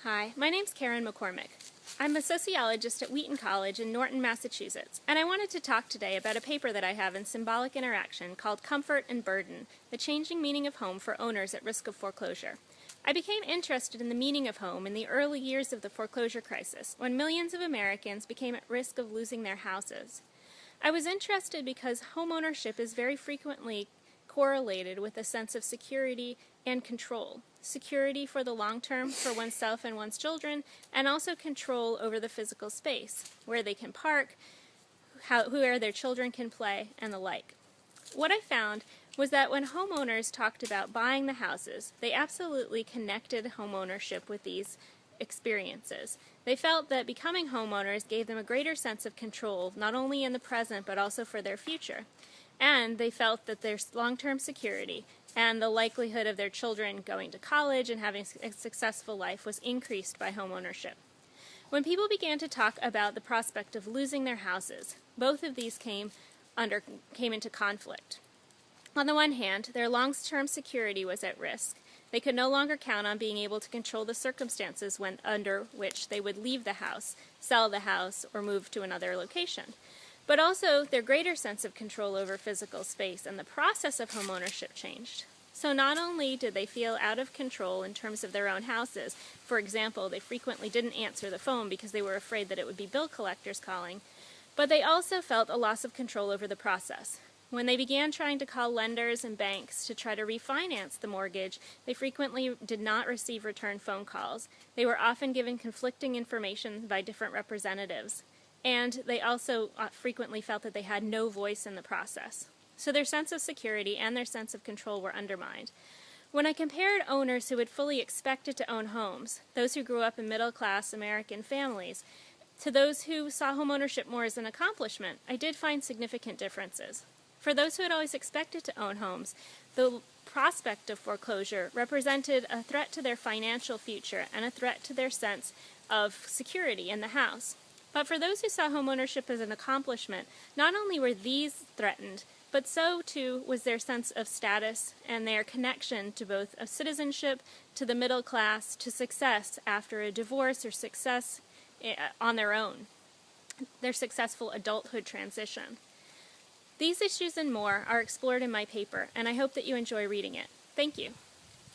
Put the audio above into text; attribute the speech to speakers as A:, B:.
A: Hi, my name's Karen McCormack. I'm a sociologist at Wheaton College in Norton, Massachusetts, and I wanted to talk today about a paper that I have in Symbolic Interaction called Comfort and Burden, the Changing Meaning of Home for Owners at Risk of Foreclosure. I became interested in the meaning of home in the early years of the foreclosure crisis, when millions of Americans became at risk of losing their houses. I was interested because home ownership is very frequently correlated with a sense of security and control. Security for the long term for oneself and one's children, and also control over the physical space, where they can park, where their children can play, and the like. What I found was that when homeowners talked about buying the houses, they absolutely connected homeownership with these experiences. They felt that becoming homeowners gave them a greater sense of control, not only in the present but also for their future. And they felt that their long-term security and the likelihood of their children going to college and having a successful life was increased by homeownership. When people began to talk about the prospect of losing their houses, both of these came into conflict. On the one hand, their long-term security was at risk. They could no longer count on being able to control the circumstances under which they would leave the house, sell the house, or move to another location. But also, their greater sense of control over physical space and the process of homeownership changed. So not only did they feel out of control in terms of their own houses, for example, they frequently didn't answer the phone because they were afraid that it would be bill collectors calling, but they also felt a loss of control over the process. When they began trying to call lenders and banks to try to refinance the mortgage, they frequently did not receive return phone calls. They were often given conflicting information by different representatives. And they also frequently felt that they had no voice in the process. So their sense of security and their sense of control were undermined. When I compared owners who had fully expected to own homes, those who grew up in middle-class American families, to those who saw homeownership more as an accomplishment, I did find significant differences. For those who had always expected to own homes, the prospect of foreclosure represented a threat to their financial future and a threat to their sense of security in the house. But for those who saw homeownership as an accomplishment, not only were these threatened, but so too was their sense of status and their connection to both a citizenship, to the middle class, to success after a divorce or success on their own, their successful adulthood transition. These issues and more are explored in my paper, and I hope that you enjoy reading it. Thank you.